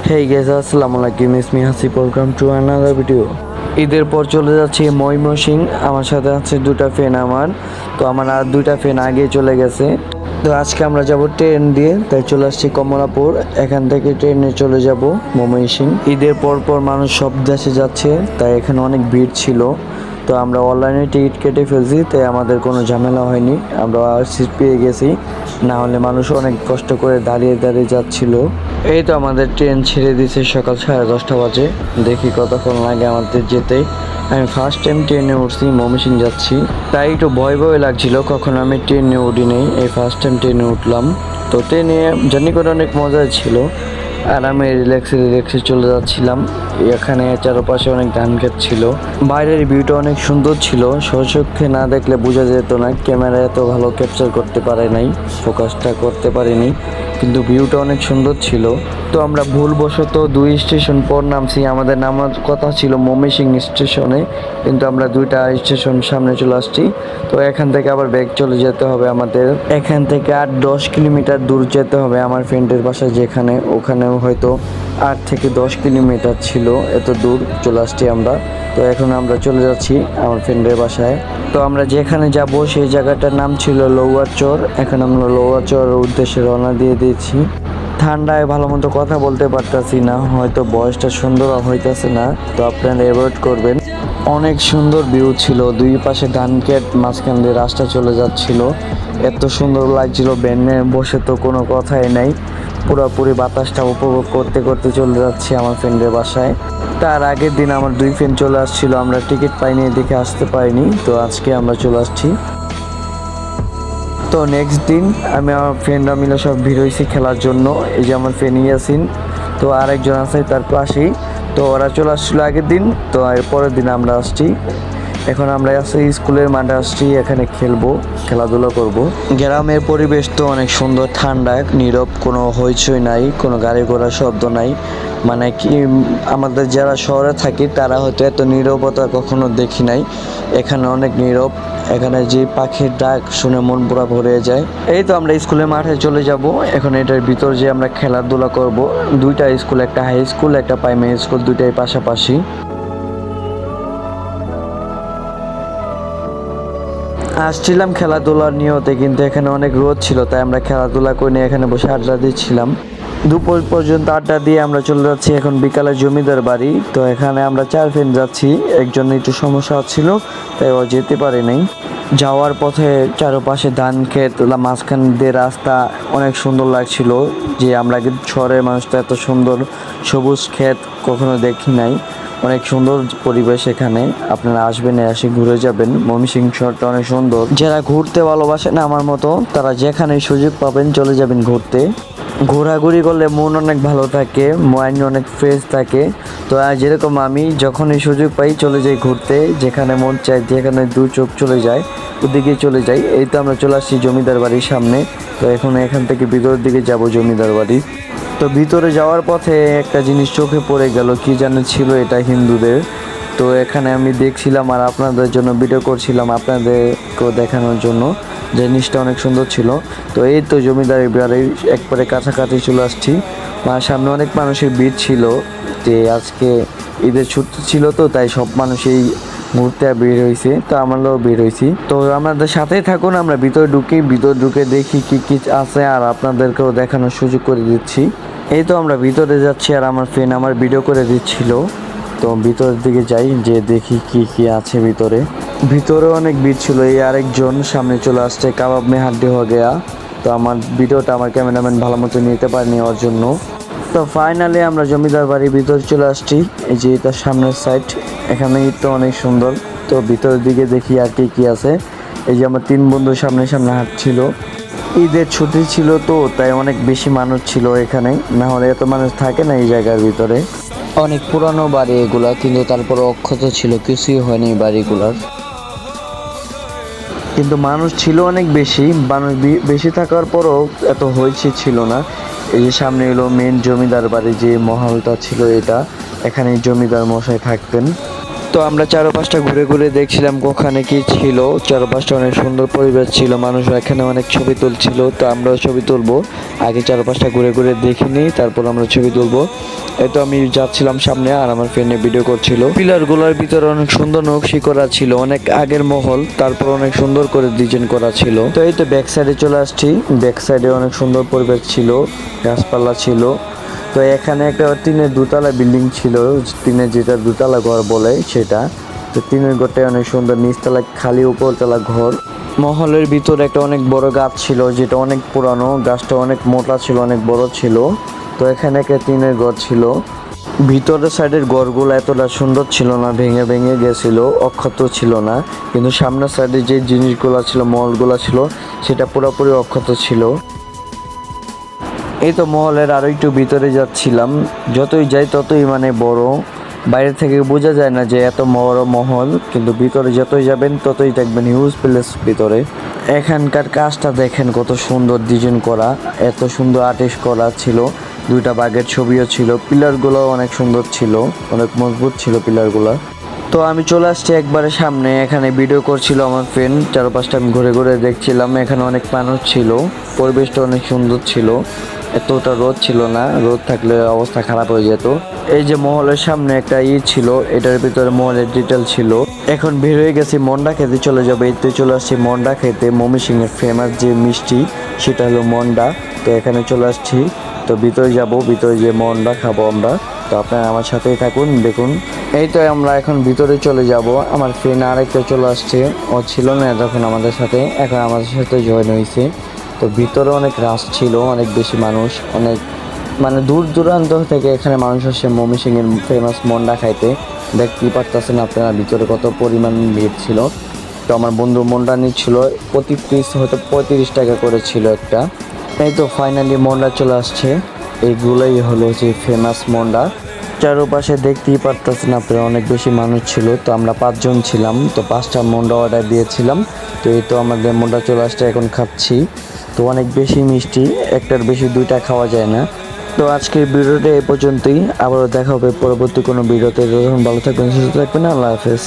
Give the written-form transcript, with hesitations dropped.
Hey guys, আসসালামু আলাইকুম। It's me Hasib, welcome to another video. ঈদের পর চলে যাচ্ছি ময়মনসিংহ। আমার সাথে আছে দুটা ফ্রেন্ড আমার। তো আমার আর দুইটা ফ্রেন্ড আগে চলে গেছে। তো আজকে আমরা যাব ট্রেন দিয়ে, তাই চলে আসছি কমলাপুর। এখান থেকে ট্রেনে চলে যাব ময়মনসিংহ। ঈদের পর পর মানুষ সব দেশে যাচ্ছে, তাই এখানে অনেক ভিড় ছিল। তো আমরা অনলাইনে টিকিট কেটে ফেলছি, তাই আমাদের কোনো ঝামেলা হয়নি। আমরা সিট পেয়ে গেছি, না হলে মানুষ অনেক কষ্ট করে দাঁড়িয়ে দাঁড়িয়ে যাচ্ছিল। এই তো আমাদের ট্রেন ছেড়ে দিয়েছে সকাল 10:30 বাজে। দেখি কতক্ষণ লাগে আমাদের যেতে। আমি ফার্স্ট টাইম ট্রেনে উঠছি, ময়মনসিংহ যাচ্ছি, তাই একটু ভয় ভয় লাগছিল। কখনো আমি ট্রেনে উঠি নেই, এই ফার্স্ট টাইম ট্রেনে উঠলাম। তো ট্রেনে জার্নি করে অনেক মজা ছিল। আর আমি রিল্যাক্সে চলে যাচ্ছিলাম। এখানে চারপাশে অনেক ধান ক্ষেত ছিল। বাইরের ভিউটা অনেক সুন্দর ছিল, স্বচক্ষে না দেখলে বোঝা যেত না। ক্যামেরা এত ভালো ক্যাপচার করতে পারে নাই, ফোকাসটা করতে পারিনি, কিন্তু ভিউটা অনেক সুন্দর ছিল। তো আমরা ভুলবশত 2 স্টেশন পর নামছি। আমাদের নামার কথা ছিল ময়মনসিংহ স্টেশনে, কিন্তু আমরা 2টা স্টেশন সামনে চলে আসছি। তো এখান থেকে আবার ব্যাক চলে যেতে হবে আমাদের। এখান থেকে 8-10 কিলোমিটার দূর যেতে হবে আমার ফ্রেন্ডের বাসা যেখানে, ওখানেও হয়তো 8 থেকে 10 কিলোমিটার ছিল। এত দূর চলে আসছি আমরা। তো এখন আমরা চলে যাচ্ছি আমার ফ্রেন্ডের বাসায়। তো আমরা যেখানে যাব সেই জায়গাটার নাম ছিল লৌয়াচর। এখন আমরা লৌয়াচরের উদ্দেশ্যে রওনা দিয়ে দিয়েছি। ঠান্ডায় ভালো মতো কথা বলতে পারতাছি না, হয়তো ভয়েসটা সুন্দর হইতেছে না, তো আপনারা অ্যাভয়েড করবেন। অনেক সুন্দর ভিউ ছিল, দুই পাশে ধান ক্ষেত, মাঝখান দিয়ে রাস্তা চলে যাচ্ছিল। এত সুন্দর লাগছিল, ভ্যানে বসে তো কোনো কথাই নাই। পুরোপুরি বাতাসটা উপভোগ করতে করতে চলে যাচ্ছি আমার ফ্রেন্ডের বাসায়। তার আগের দিন আমার 2 ফ্রেন্ড চলে আসছিল, আমরা টিকিট পাইনি দেখে আসতে পারিনি। তো আজকে আমরা চলে আসছি। তো নেক্সট দিন আমি আমার ফ্রেন্ডরা মিলে সব ভিড় হয়েছি খেলার জন্য। এই যে আমার ফ্রেন্ড ইয়াসিন, তো আরেকজন আছে তার পাশেই। তো ওরা চলে আসছিলো আগের দিন, তো এর পরের দিন আমরা আসছি। এখন আমরা আসছি স্কুলের মাঠে আসছি, এখানে খেলবো, খেলাধুলা করব। গ্রামের পরিবেশ তো অনেক সুন্দর, ঠান্ডা, নীরব, কোনো হইচই নাই, কোনো গাড়ি ঘোড়ার শব্দ নাই। মানে কি, আমাদের যারা শহরে থাকি তারা হয়তো এত নীরবতা কখনো দেখি নাই। এখানে অনেক নীরব। এখানে যে পাখির ডাক শুনে মন পুরা ভরে যায়। এই তো আমরা স্কুলের মাঠে চলে যাব এখন। এটার ভিতর যে আমরা খেলাধুলা করব। 2টা স্কুল, একটা হাই স্কুল, একটা প্রাইমারি স্কুল, 2টাই পাশাপাশি। আসছিলাম খেলাধুলার নিয়তে, কিন্তু এখানে অনেক রোদ ছিল, তাই আমরা খেলাধুলা করে নিয়ে এখানে বসে আড্ডা দিচ্ছিলাম। দুপুর পর্যন্ত আড্ডা দিয়ে আমরা চলে যাচ্ছি এখন বিকালে জমিদার বাড়ি। তো এখানে আমরা 4 ফ্রেন্ড যাচ্ছি। একজন একটু সমস্যা হচ্ছিল, তাই ও যেতে পারে নাই। যাওয়ার পথে চারপাশে ধান ক্ষেত, মাঝখান দিয়ে রাস্তা, অনেক সুন্দর লাগছিল। যে আমরা কিন্তু শহরের মানুষটা এত সুন্দর সবুজ ক্ষেত কখনো দেখি নাই। অনেক সুন্দর পরিবেশ এখানে, আপনারা আসবেন, এসে ঘুরে যাবেন। ময়মনসিংহ শহরটা অনেক সুন্দর। যারা ঘুরতে ভালোবাসেন আমার মতো, তারা যেখানে সুযোগ পাবেন চলে যাবেন ঘুরতে। ঘোরাঘুরি করলে মন অনেক ভালো থাকে, মাইন্ড অনেক ফ্রেশ থাকে। তো যেরকম আমি যখনই সুযোগ পাই চলে যাই ঘুরতে, যেখানে মন চায়, যেখানে 2 চোখ চলে যায় ওদিকে চলে যাই। এই তো আমরা চলে আসছি জমিদার বাড়ির সামনে। তো এখন এখান থেকে ভিতরের দিকে যাব জমিদার বাড়ি। তো ভিতরে যাওয়ার পথে একটা জিনিস চোখে পড়ে গেল, কি জানে ছিল এটা হিন্দুদের। তো এখানে আমি দেখছিলাম আর আপনাদের জন্য ভিডিও করছিলাম, আপনাদেরকেও দেখানোর জন্য। জিনিসটা অনেক সুন্দর ছিল। তো এই তো জমিদারের বাড়ির একবারে কাছাকাছি চলে আসছি। সামনে অনেক মানুষের ভিড় ছিল, যে আজকে ঈদের ছুটি ছিল, তো তাই সব মানুষই ঘুরতে বের হয়েছে। তো আমরাও বের হয়েছি। তো আমাদের সাথেই থাকুন, আমরা ভিতরে ঢুকে দেখি কি কি আছে, আর আপনাদেরকেও দেখানোর সুযোগ করে দিচ্ছি। এই তো আমরা ভিতরে যাচ্ছি, আর আমার ফ্রেন্ড আমার ভিডিও করে দিচ্ছিল। তো ভিতরের দিকে যাই, যে দেখি কি কি আছে ভিতরে। ভিতরে অনেক ভিড় ছিল। এই আরেকজন সামনে চলে আসছে, কাবাব মে হাড্ডি হয়ে গেয়া। তো আমার ভিডিওটা আমার ক্যামেরাম্যান ভালো মতো নিতে পারেনি ওর জন্য। তো ফাইনালি আমরা জমিদার বাড়ির ভিতরে চলে আসছি। এই যে এটা সামনের সাইড, এখানে তো অনেক সুন্দর। তো ভিতরের দিকে দেখি আর কি কি আছে। এই যে আমার 3 বন্ধু সামনে সামনে হাঁটছিল। ঈদের ছুটি ছিল, তো তাই অনেক বেশি মানুষ ছিল এখানে, না হলে এত মানুষ থাকে না এই জায়গার ভিতরে। অনেক পুরানো বাড়ি এগুলা, কিন্তু তারপর অক্ষত ছিল, কিছুই হয়নি বাড়িগুলার। কিন্তু মানুষ ছিল অনেক বেশি। মানুষ বেশি থাকার পরও এত হয়েছে ছিল না। এই যে সামনে এলো মেন জমিদার বাড়ি, যে মহলটা ছিল এটা, এখানে জমিদার মশাই থাকতেন। তো তো আমরা চারপাশটা ঘুরে ঘুরে দেখছিলাম ওখানে কি ছিল। চারপাশটা অনেক সুন্দর পরিবেশ ছিল, মানুষ এখানে অনেক ছবি তুলছিল। তো আমরাও ছবি তুলবো, আগে চারপাশটা ঘুরে ঘুরে দেখিনি, তারপর আমরা ছবি তুলবো। এই তো আমি যাচ্ছিলাম সামনে, আর আমার ফ্রেন্ডে ভিডিও করছিল। পিলারগুলোর ভিতরে অনেক সুন্দর নকশি করা ছিল, অনেক আগের মহল, তারপর অনেক সুন্দর করে ডিজাইন করা ছিল। তো এই তো ব্যাক সাইডে চলে আসছি, ব্যাক সাইডে অনেক সুন্দর পরিবেশ ছিল, গাছপালা ছিল। তো এখানে একটা টিনের দুতলা বিল্ডিং ছিল, টিনের যেটা দুতলা ঘর বলে সেটা। তো টিনের ঘরটা অনেক সুন্দর, নিচতলা খালি, উপরতলা ঘর। মহলের ভিতরে একটা অনেক বড় গাছ ছিল, যেটা অনেক পুরানো, গাছটা অনেক মোটা ছিল, অনেক বড় ছিল। তো এখানে একটা টিনের ঘর ছিল। ভিতরের সাইডের ঘরগুলো এতটা সুন্দর ছিল না, ভেঙে ভেঙে গেছিল, অক্ষত ছিল না। কিন্তু সামনের সাইডে যে জিনিসগুলো ছিল, মহলগুলো ছিল, সেটা পুরোপুরি অক্ষত ছিল। এই তো মহলের আরো একটু ভিতরে যাচ্ছিলাম, যতই যাই ততই মানে বড়, বাইরে থেকে বোঝা যায় না যে এত বড় মহল, কিন্তু ভিতরে যতই যাবেন ততই দেখবেন হিউজ প্লেস ভিতরে। এখানকার কাজটা দেখেন কত সুন্দর ডিজাইন করা, এত সুন্দর আর্টিস্ট করা ছিল। দুইটা বাঘের ছবিও ছিল, পিলারগুলো অনেক সুন্দর ছিল, অনেক মজবুত ছিল পিলারগুলো। তো আমি চলে আসছি একবারে সামনে, এখানে ভিডিও করছিল আমার ফ্রেন্ড, চারপাশটা আমি ঘুরে ঘুরে দেখছিলাম। এখানে অনেক মানুষ ছিল, পরিবেশটা অনেক সুন্দর ছিল, এতটা রোদ ছিল না, রোদ থাকলে অবস্থা খারাপ হয়ে যেত। এই যে মহলের সামনে একটা ছিল, এটার ভিতরে মহলের ডিটেল ছিল। এখন বের হয়ে গেছি, মন্ডা খেতে চলে যাবে। এতে চলে আসছি মন্ডা খেতে, ময়মনসিংহের ফেমাস যে মিষ্টি সেটা হলো মন্ডা। তো এখানে চলে আসছি, তো ভিতরে যাব, ভিতরে যে মন্ডা খাবো আমরা। তো আপনারা আমার সাথেই থাকুন, দেখুন। এই তো আমরা এখন ভিতরে চলে যাব। আমার ফ্রেন্ড আরেকটা চলে আসছে, ও ছিল না তখন আমাদের সাথে, এখন আমাদের সাথে জয়েন হয়েছে। তো ভিতরে অনেক রাশ ছিল, অনেক বেশি মানুষ, অনেক মানে দূর দূরান্ত থেকে এখানে মানুষ আসে ময়মনসিংহের ফেমাস মন্ডা খাইতে। দেখতেই পারতেছেন আপনারা ভিতরে কত পরিমাণ ভিড় ছিল। তো আমার বন্ধু মন্ডা নিচ্ছিল, প্রতি পিস হয়তো 35 টাকা করে ছিল একটা। এই তো ফাইনালি মন্ডা চলে আসছে, এইগুলোই হলো যে ফেমাস মন্ডা। চারপাশে দেখতেই পারতেছেন আপনারা অনেক বেশি মানুষ ছিল। তো আমরা 5 জন ছিলাম, তো 5টা মন্ডা অর্ডার দিয়েছিলাম। তো এই তো আমাদের মন্ডা চলে আসছে, এখন খাচ্ছি। তো অনেক বেশি মিষ্টি, একটার বেশি 2টা খাওয়া যায় না। তো আজকের ভিডিওটা এই পর্যন্তই, আবারও দেখা হবে পরবর্তী কোনো ভিডিওতে। যখন ভালো থাকবেন, সুস্থ থাকবেন, আল্লাহ হাফেজ।